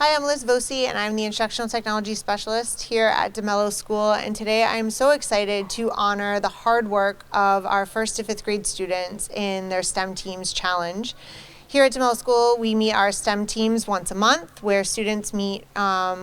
Hi, I'm Liz Vosi, and I'm the Instructional Technology Specialist here at DeMello School. And today I'm so excited to honor the hard work of our 1st to 5th grade students in their STEM Teams Challenge. Here at DeMello School, we meet our STEM teams once a month, where students meet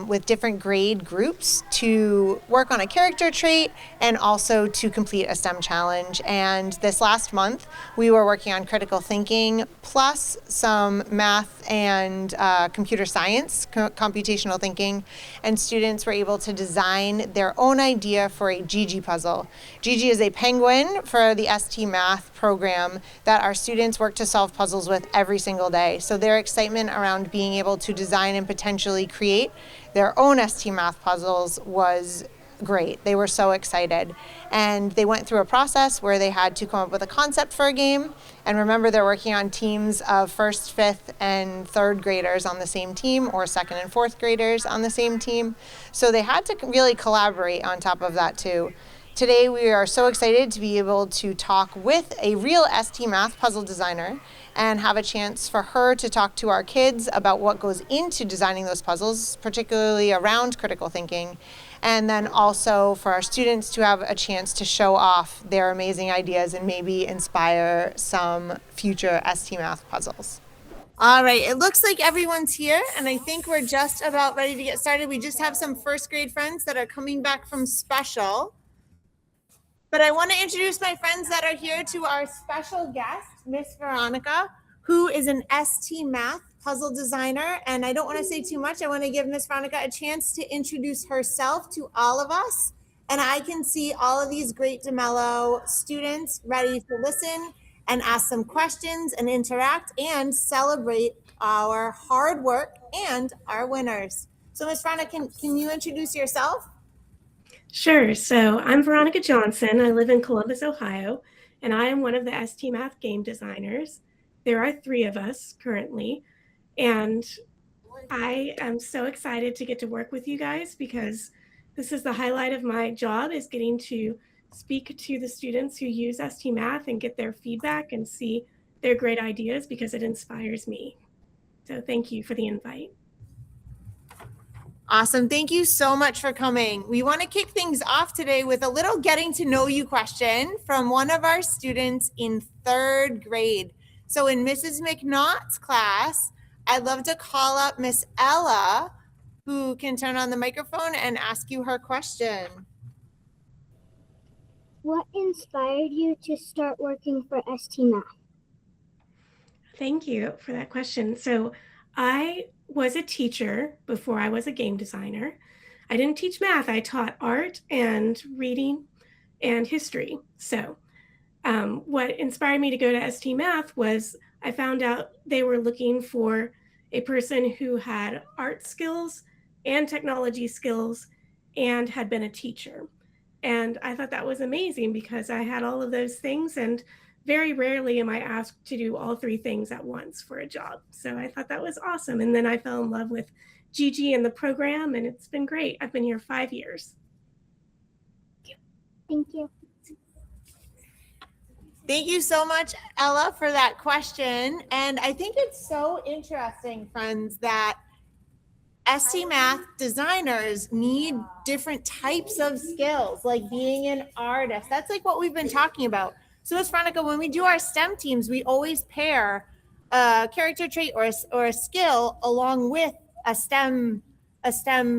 with different grade groups to work on a character trait and also to complete a STEM challenge. And this last month, we were working on critical thinking plus some math and computer science, computational thinking, and students were able to design their own idea for a Jiji puzzle. Jiji is a penguin for the ST Math program that our students work to solve puzzles with every single day. So their excitement around being able to design and potentially create their own ST Math puzzles was great. They were so excited. And they went through a process where they had to come up with a concept for a game. And remember, they're working on teams of 1st, 5th, and 3rd graders on the same team, or 2nd and 4th graders on the same team. So they had to really collaborate on top of that too. Today we are so excited to be able to talk with a real ST Math puzzle designer and have a chance for her to talk to our kids about what goes into designing those puzzles, particularly around critical thinking, and then also for our students to have a chance to show off their amazing ideas and maybe inspire some future ST Math puzzles. All right, it looks like everyone's here, and I think we're just about ready to get started. We just have some 1st grade friends that are coming back from special. But I want to introduce my friends that are here to our special guest, Miss Veronica, who is an ST Math puzzle designer. And I don't want to say too much. I want to give Miss Veronica a chance to introduce herself to all of us. And I can see all of these great DeMello students ready to listen and ask some questions and interact and celebrate our hard work and our winners. So Miss Veronica, can you introduce yourself? Sure. So I'm Veronica Johnson. I live in Columbus, Ohio, and I am one of the ST Math game designers. There are 3 of us currently, and I am so excited to get to work with you guys because this is the highlight of my job, is getting to speak to the students who use ST Math and get their feedback and see their great ideas, because it inspires me. So thank you for the invite. Awesome. Thank you so much for coming. We want to kick things off today with a little getting to know you question from one of our students in 3rd grade. So in Mrs. McNaught's class, I'd love to call up Miss Ella, who can turn on the microphone and ask you her question. What inspired you to start working for ST Math? Thank you for that question. So I was a teacher before I was a game designer. I didn't teach math. I taught art and reading and history. So what inspired me to go to ST Math was I found out they were looking for a person who had art skills and technology skills and had been a teacher. And I thought that was amazing because I had all of those things, and very rarely am I asked to do all 3 things at once for a job. So I thought that was awesome. And then I fell in love with Jiji and the program, and it's been great. I've been here 5 years. Thank you. Thank you so much, Ella, for that question. And I think it's so interesting, friends, that ST Math designers need different types of skills, like being an artist. That's like what we've been talking about. So Ms. Veronica, when we do our STEM teams, we always pair a character trait or a skill along with a STEM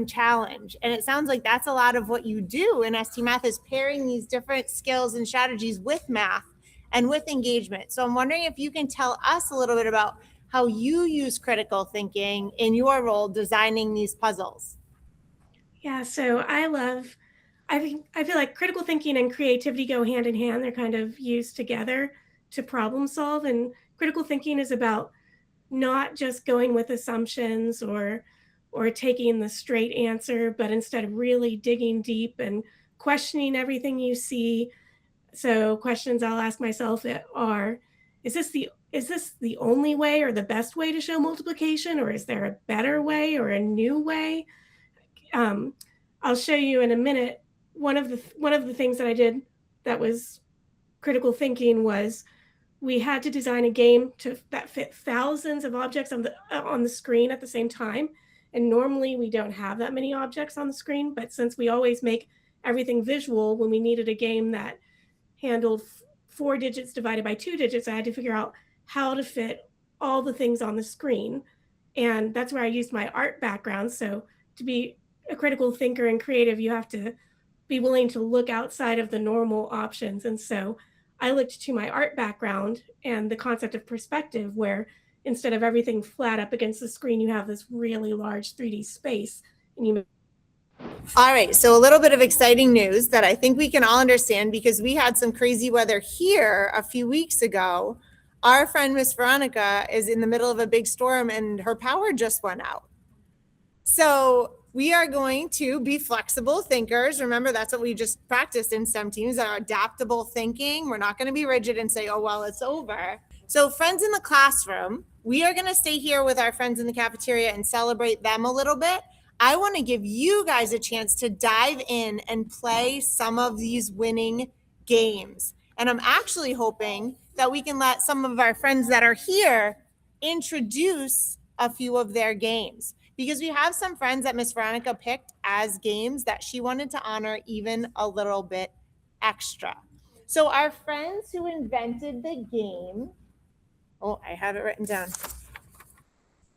challenge. And it sounds like that's a lot of what you do in ST Math, is pairing these different skills and strategies with math and with engagement. So I'm wondering if you can tell us a little bit about how you use critical thinking in your role designing these puzzles. Yeah, so I feel like critical thinking and creativity go hand in hand. They're kind of used together to problem solve. And critical thinking is about not just going with assumptions or taking the straight answer, but instead really digging deep and questioning everything you see. So questions I'll ask myself are, is this the only way or the best way to show multiplication, or is there a better way or a new way? I'll show you in a minute. One of the things that I did that was critical thinking was we had to design a game that fit thousands of objects on the screen at the same time, And normally we don't have that many objects on the screen, but since we always make everything visual, when we needed a game that handled 4 digits divided by 2 digits, I had to figure out how to fit all the things on the screen. And that's where I used my art background. So to be a critical thinker and creative, you have to be willing to look outside of the normal options. And so I looked to my art background and the concept of perspective, where instead of everything flat up against the screen, you have this really large 3D space. And you All right, so a little bit of exciting news that I think we can all understand, because we had some crazy weather here a few weeks ago. Our friend Miss Veronica is in the middle of a big storm and her power just went out. So we are going to be flexible thinkers. Remember, that's what we just practiced in STEM teams, our adaptable thinking. We're not going to be rigid and say, oh, well, it's over. So friends in the classroom, we are going to stay here with our friends in the cafeteria and celebrate them a little bit. I want to give you guys a chance to dive in and play some of these winning games. And I'm actually hoping that we can let some of our friends that are here introduce a few of their games, because we have some friends that Miss Veronica picked as games that she wanted to honor even a little bit extra. So our friends who invented the game, oh, I have it written down.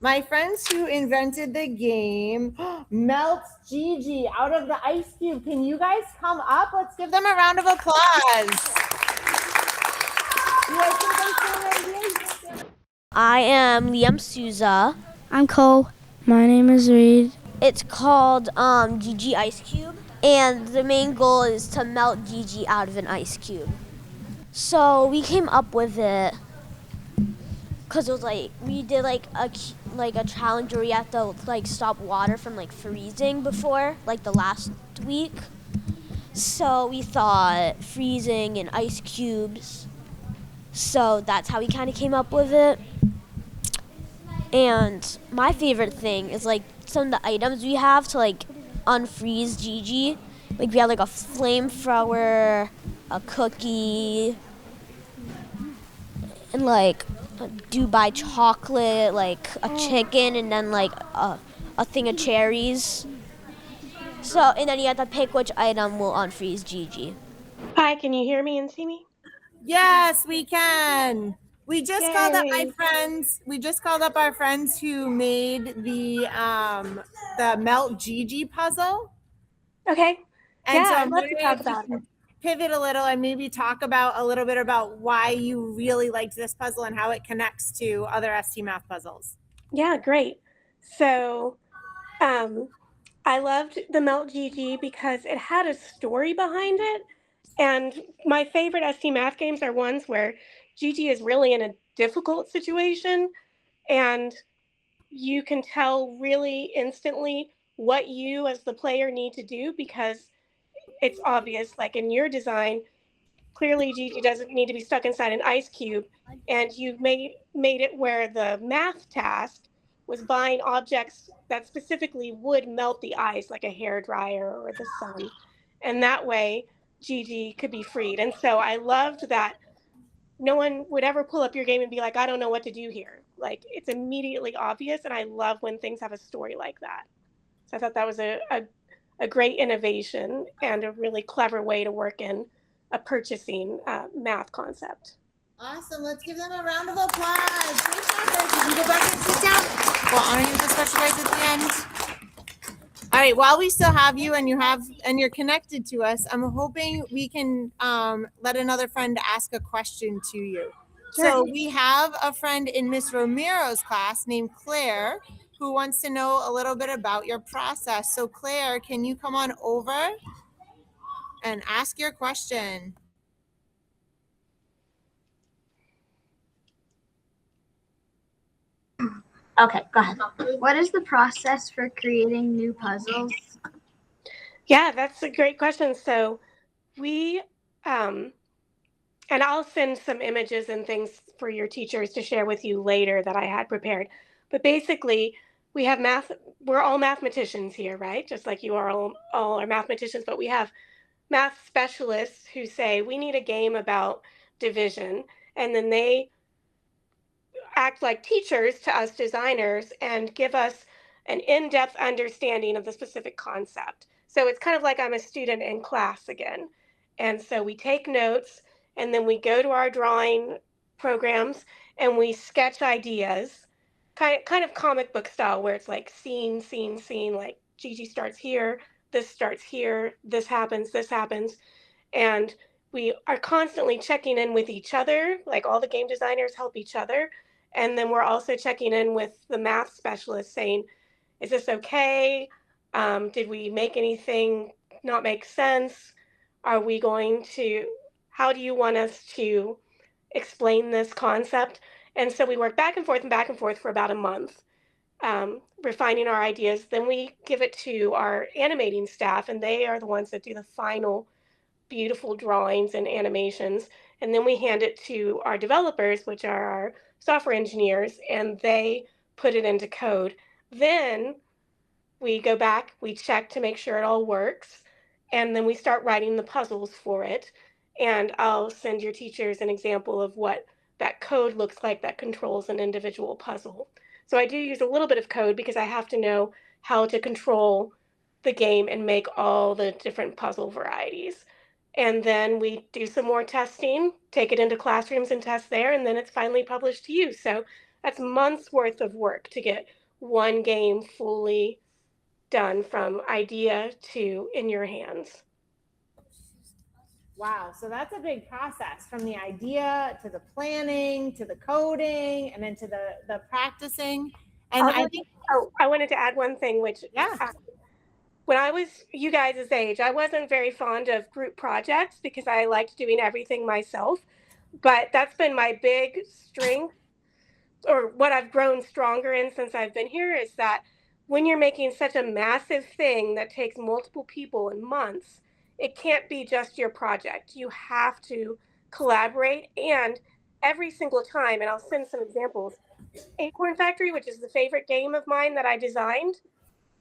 My friends who invented the game, Melts Jiji out of the ice cube. Can you guys come up? Let's give them a round of applause. I am Liam Souza. I'm Cole. My name is Reed. It's called Jiji Ice Cube, and the main goal is to melt Jiji out of an ice cube. So we came up with it because it was like we did like a challenge where we have to like stop water from like freezing before, like the last week. So we thought freezing and ice cubes. So that's how we kind of came up with it. And my favorite thing is like some of the items we have to like unfreeze Jiji. Like we have like a flamethrower, a cookie, and like a Dubai chocolate, like a chicken, and then like a thing of cherries. So, and then you have to pick which item will unfreeze Jiji. Hi, can you hear me and see me? Yes, we can. We just called up my Yay. friends. We just called up our friends who made the Melt Jiji puzzle. Okay. And Yeah, so I'd I'm love to wondering talk if we about it. can pivot a little and maybe talk about a little bit about why you really liked this puzzle and how it connects to other ST math puzzles. Yeah, great. So I loved the Melt Jiji because it had a story behind it. And my favorite ST math games are ones where Gigi is really in a difficult situation and you can tell really instantly what you as the player need to do, because it's obvious, like in your design, clearly Gigi doesn't need to be stuck inside an ice cube, and you made it where the math task was buying objects that specifically would melt the ice, like a hair dryer or the sun, and that way Gigi could be freed. And so I loved that no one would ever pull up your game and be like, I don't know what to do here. Like, it's immediately obvious, and I love when things have a story like that. So I thought that was a great innovation and a really clever way to work in a purchasing math concept. Awesome. Let's give them a round of applause. Great job, guys. You can go back and sit down. We'll honor you with a special prize at the end. All right, while we still have you and you're connected to us, I'm hoping we can let another friend ask a question to you. Sure. So we have a friend in Miss Romero's class named Claire who wants to know a little bit about your process. So Claire, can you come on over and ask your question? Okay, go ahead. What is the process for creating new puzzles? Yeah, that's a great question. So we, and I'll send some images and things for your teachers to share with you later that I had prepared. But basically, we have math. We're all mathematicians here, right? Just like you are all are mathematicians, but we have math specialists who say we need a game about division, and then they act like teachers to us designers and give us an in-depth understanding of the specific concept. So it's kind of like I'm a student in class again. And so we take notes and then we go to our drawing programs and we sketch ideas, kind of comic book style, where it's like scene, scene, scene, like Gigi starts here, this happens. And we are constantly checking in with each other, like all the game designers help each other. And then we're also checking in with the math specialist saying, is this okay? Did we make anything not make sense? Are we going to, how do you want us to explain this concept? And so we work back and forth for about a month, refining our ideas. Then we give it to our animating staff, and they are the ones that do the final beautiful drawings and animations. And then we hand it to our developers, which are our software engineers, and they put it into code. Then we go back, we check to make sure it all works, and then we start writing the puzzles for it. And I'll send your teachers an example of what that code looks like that controls an individual puzzle. So I do use a little bit of code because I have to know how to control the game and make all the different puzzle varieties. And then we do some more testing, take it into classrooms and test there, and then it's finally published to you. So that's months worth of work to get one game fully done from idea to in your hands. Wow, so that's a big process, from the idea to the planning to the coding and then to the practicing. And I think I wanted to add one thing, which when I was you guys' age, I wasn't very fond of group projects because I liked doing everything myself. But that's been my big strength, or what I've grown stronger in since I've been here, is that when you're making such a massive thing that takes multiple people and months, it can't be just your project. You have to collaborate, and every single time, and I'll send some examples, Acorn Factory, which is the favorite game of mine that I designed,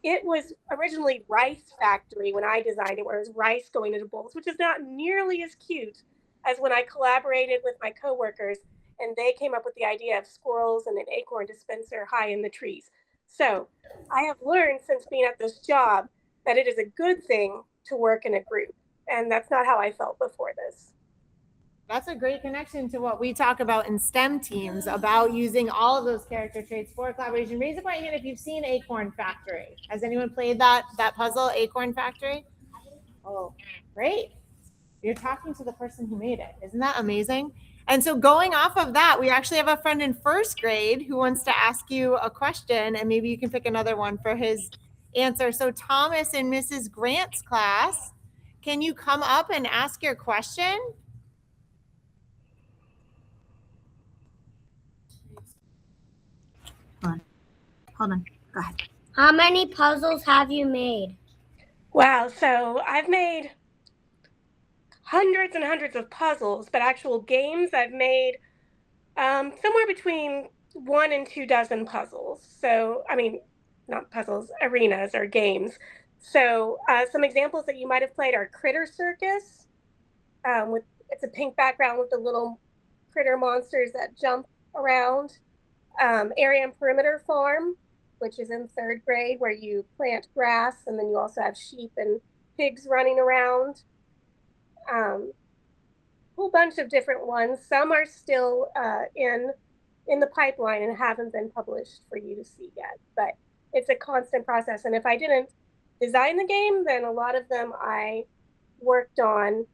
it was originally Rice Factory when I designed it, where it was rice going into bowls, which is not nearly as cute as when I collaborated with my coworkers and they came up with the idea of squirrels and an acorn dispenser high in the trees. So I have learned since being at this job that it is a good thing to work in a group. And that's not how I felt before this. That's a great connection to what we talk about in STEM teams, about using all of those character traits for collaboration. Raise a point hand if you've seen Acorn Factory. Has anyone played that puzzle, Acorn Factory? Oh, great. You're talking to the person who made it. Isn't that amazing? And so going off of that, we actually have a friend in first grade who wants to ask you a question, and maybe you can pick another one for his answer. So Thomas in Mrs. Grant's class, can you come up and ask your question? Hold on. Go ahead. How many puzzles have you made? Wow, so I've made hundreds and hundreds of puzzles, but actual games I've made somewhere between 1 and 2 dozen puzzles. So, I mean, not puzzles, arenas or games. So some examples that you might have played are Critter Circus. It's a pink background with the little critter monsters that jump around. Area and Perimeter Farm, which is in 3rd grade, where you plant grass and then you also have sheep and pigs running around. Whole bunch of different ones. Some are still in the pipeline and haven't been published for you to see yet, but it's a constant process. And if I didn't design the game, then a lot of them I worked on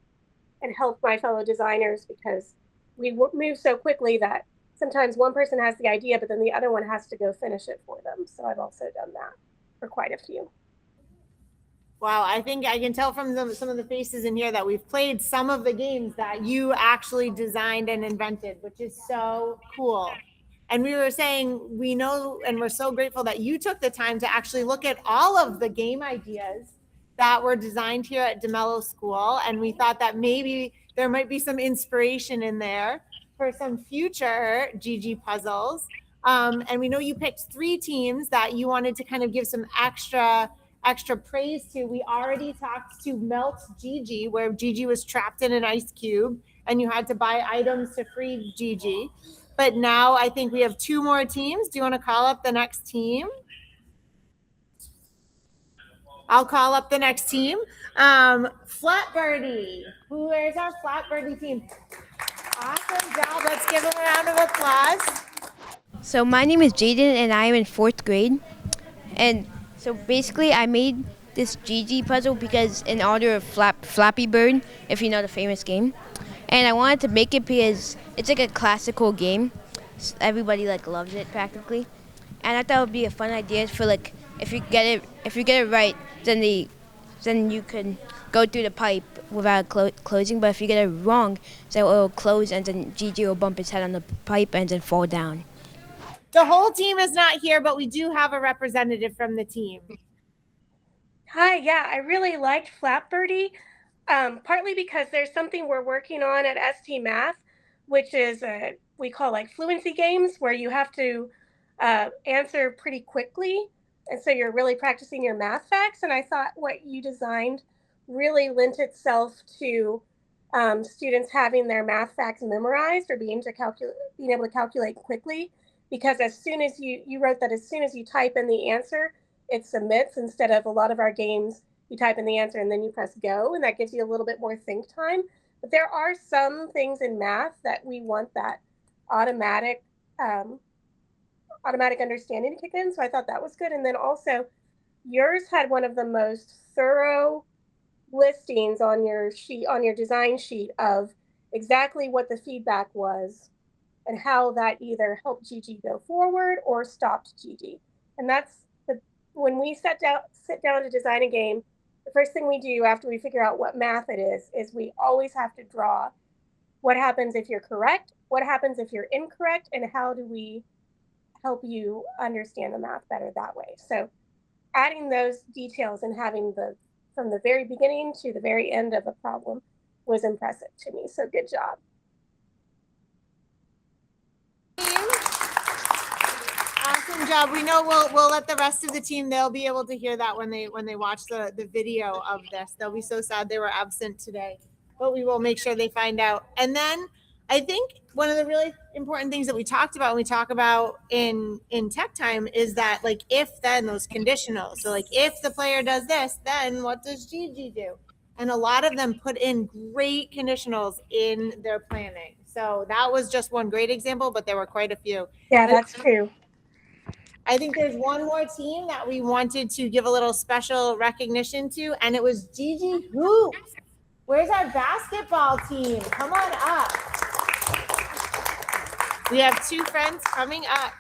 and helped my fellow designers, because we move so quickly that sometimes one person has the idea, but then the other one has to go finish it for them. So I've also done that for quite a few. Wow, I think I can tell from some of the faces in here that we've played some of the games that you actually designed and invented, which is so cool. And we were saying, we know, and we're so grateful that you took the time to actually look at all of the game ideas that were designed here at DeMello School. And we thought that maybe there might be some inspiration in there for some future Jiji puzzles. And we know you picked 3 teams that you wanted to kind of give some extra praise to. We already talked to Melt Jiji, where Jiji was trapped in an ice cube and you had to buy items to free Jiji. But now I think we have 2 more teams. Do you want to call up the next team? I'll call up the next team. Flat Birdy. Where's our Flat Birdy team? Awesome job. Let's give them a round of applause. So my name is Jaden and I am in 4th grade. And so basically I made this Jiji puzzle because in honor of Flappy Bird, if you know the famous game. And I wanted to make it because it's like a classical game. Everybody like loves it practically. And I thought it would be a fun idea for like if you get it right, then you could go through the pipe without closing. But if you get it wrong, then it will close and then Gigi will bump his head on the pipe and then fall down. The whole team is not here, but we do have a representative from the team. Hi, yeah, I really liked Flat Birdie, partly because there's something we're working on at ST Math, which is we call like fluency games where you have to answer pretty quickly. And so you're really practicing your math facts. And I thought what you designed really lent itself to students having their math facts memorized or being able to calculate quickly. Because as soon as you wrote that as soon as you type in the answer, it submits, instead of a lot of our games, you type in the answer and then you press go, and that gives you a little bit more think time. But there are some things in math that we want that automatic understanding to kick in. So I thought that was good. And then also yours had one of the most thorough listings on your sheet, on your design sheet, of exactly what the feedback was and how that either helped Gigi go forward or stopped Gigi. And that's when we sit down to design a game, the first thing we do after we figure out what math it is we always have to draw what happens if you're correct, what happens if you're incorrect, and how do we help you understand the math better that way. So adding those details and having from the very beginning to the very end of a problem was impressive to me. So good job. Awesome job. We know we'll let the rest of the team, they'll be able to hear that when they watch the video of this. They'll be so sad they were absent today, but we will make sure they find out. And then I think one of the really important things that we talked about when we talk about in tech time is that like if then those conditionals. So like if the player does this, then what does Gigi do? And a lot of them put in great conditionals in their planning. So that was just one great example, but there were quite a few. Yeah, that's true. I think there's one more team that we wanted to give a little special recognition to, and it was Jiji Hoops. Where's our basketball team? Come on up. We have two friends coming up.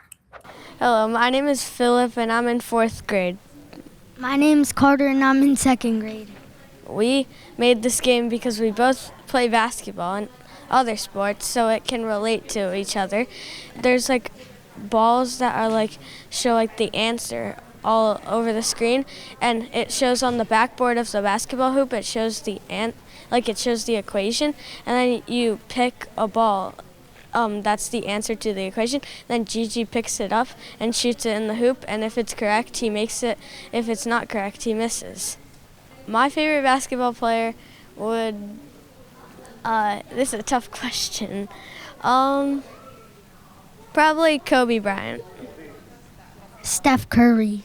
Hello, my name is Philip and I'm in 4th grade. My name's Carter and I'm in 2nd grade. We made this game because we both play basketball and other sports, so it can relate to each other. There's like balls that are like show like the answer all over the screen, and it shows on the backboard of the basketball hoop. It shows it shows the equation, and then you pick a ball. That's the answer to the equation. Then Gigi picks it up and shoots it in the hoop, and if it's correct, he makes it. If it's not correct, he misses. My favorite basketball player would. This is a tough question. Probably Kobe Bryant. Steph Curry.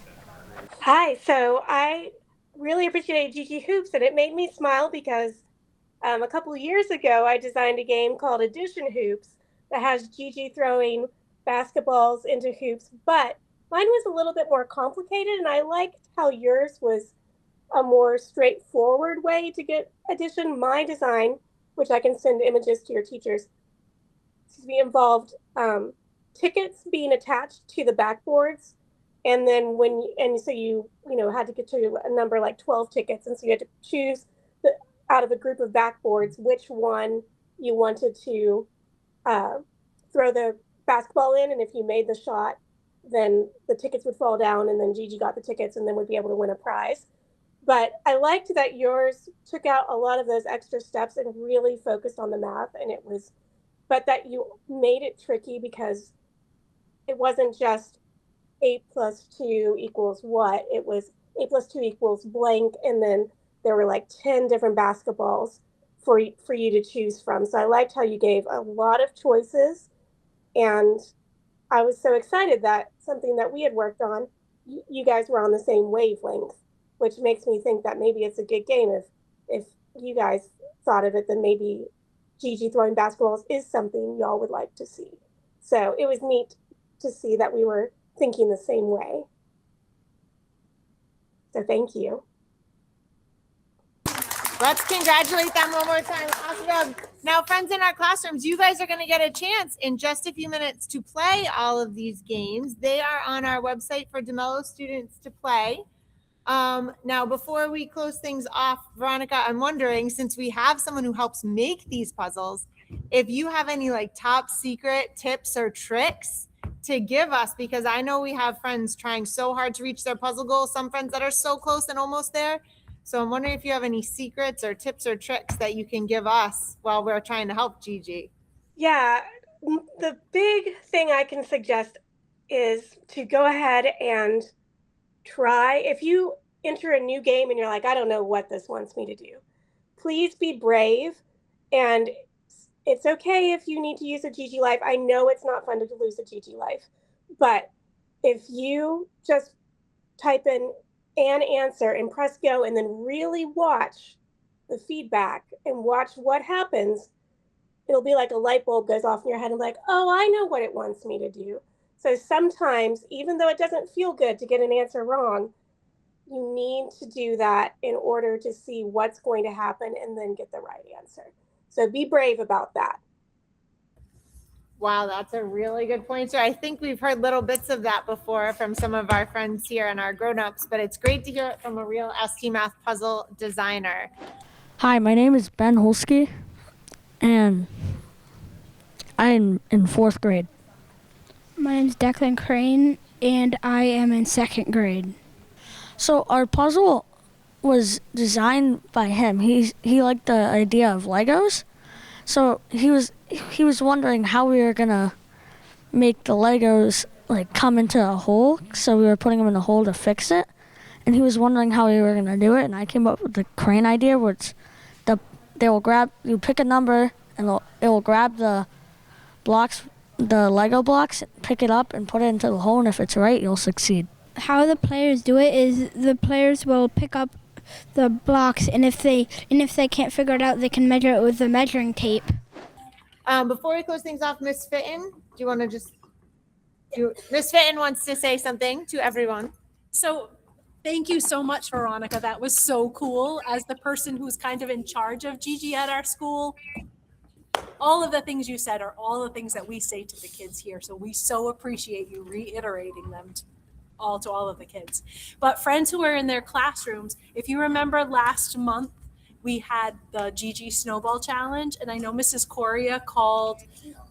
Hi, so I really appreciate Jiji Hoops, and it made me smile because a couple of years ago I designed a game called Addition Hoops that has Gigi throwing basketballs into hoops, but mine was a little bit more complicated, and I liked how yours was a more straightforward way to get addition. My design, which I can send images to your teachers, involved tickets being attached to the backboards, and then so you had to get to a number like 12 tickets, and so you had to choose out of a group of backboards which one you wanted to throw the basketball in, and if you made the shot, then the tickets would fall down, and then Gigi got the tickets and then would be able to win a prize. But I liked that yours took out a lot of those extra steps and really focused on the math, but that you made it tricky because it wasn't just 8 plus 2 equals what, it was 8 plus 2 equals blank, and then there were like 10 different basketballs for you to choose from. So I liked how you gave a lot of choices, and I was so excited that something that we had worked on, you guys were on the same wavelength which makes me think that maybe it's a good game. If you guys thought of it, then maybe Jiji throwing basketballs is something y'all would like to see. So it was neat to see that we were thinking the same way. So thank you. Let's congratulate them one more time. Awesome job. Now, friends in our classrooms, you guys are going to get a chance in just a few minutes to play all of these games. They are on our website for DeMello students to play. Now, before we close things off, Veronica, I'm wondering, since we have someone who helps make these puzzles, if you have any like top secret tips or tricks to give us, because I know we have friends trying so hard to reach their puzzle goals, some friends that are so close and almost there. So I'm wondering if you have any secrets or tips or tricks that you can give us while we're trying to help Jiji. Yeah, the big thing I can suggest is to go ahead and try. If you enter a new game and you're like, I don't know what this wants me to do, please be brave. And it's okay if you need to use a Jiji life. I know it's not fun to lose a Jiji life, but if you just type in an answer and press go and then really watch the feedback and watch what happens, it'll be like a light bulb goes off in your head and like, oh, I know what it wants me to do. So sometimes, even though it doesn't feel good to get an answer wrong, you need to do that in order to see what's going to happen and then get the right answer. So be brave about that. Wow, that's a really good pointer. I think we've heard little bits of that before from some of our friends here and our grown-ups, but it's great to hear it from a real ST Math puzzle designer. Hi, my name is Ben Holsky, and I'm in 4th grade. My name's Declan Crane, and I am in 2nd grade. So our puzzle was designed by him. He liked the idea of Legos, so he was wondering how we were gonna make the Legos like come into a hole. So we were putting them in a hole to fix it, and he was wondering how we were gonna do it. And I came up with the crane idea, which you pick a number and it will grab the blocks, the Lego blocks, pick it up and put it into the hole. And if it's right, you'll succeed. How the players do it is the players will pick up the blocks, and if they can't figure it out, they can measure it with the measuring tape. Before we close things off, Miss Fitton, do you want to Miss Fitton wants to say something to everyone. So thank you so much, Veronica. That was so cool. As the person who's kind of in charge of Jiji at our school, all of the things you said are all the things that we say to the kids here. So we so appreciate you reiterating them to all of the kids. But friends who are in their classrooms, if you remember last month, we had the Jiji Snowball Challenge, and I know Mrs. Coria called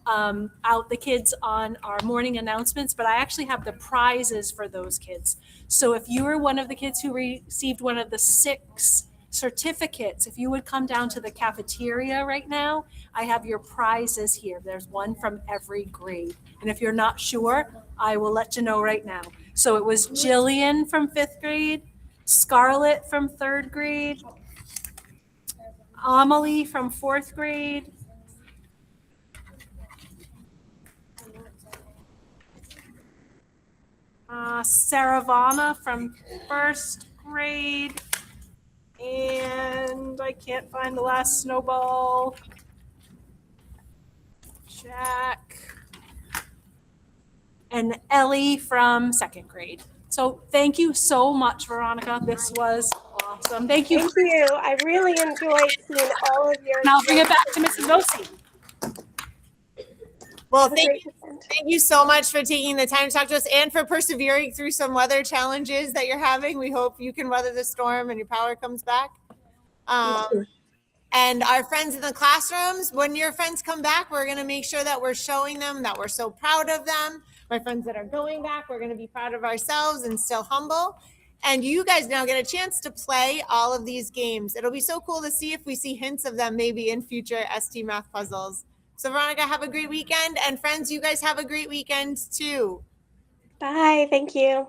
out the kids on our morning announcements, but I actually have the prizes for those kids. So if you were one of the kids who received one of the 6 certificates, if you would come down to the cafeteria right now, I have your prizes here. There's one from every grade. And if you're not sure, I will let you know right now. So it was Jillian from 5th grade, Scarlett from 3rd grade, Amelie from 4th grade, Saravana from 1st grade, and I can't find the last snowball. Jack. And Ellie from 2nd grade. So thank you so much, Veronica. This was awesome. Thank you. Thank you. I really enjoyed seeing all of your. And I'll bring it back to Mrs. Osi. Well, thank you so much for taking the time to talk to us and for persevering through some weather challenges that you're having. We hope you can weather the storm and your power comes back. And our friends in the classrooms, when your friends come back, we're going to make sure that we're showing them that we're so proud of them. My friends that are going back, we're going to be proud of ourselves and still humble. And you guys now get a chance to play all of these games. It'll be so cool to see if we see hints of them maybe in future ST Math puzzles. So Veronica, have a great weekend. And friends, you guys have a great weekend too. Bye. Thank you.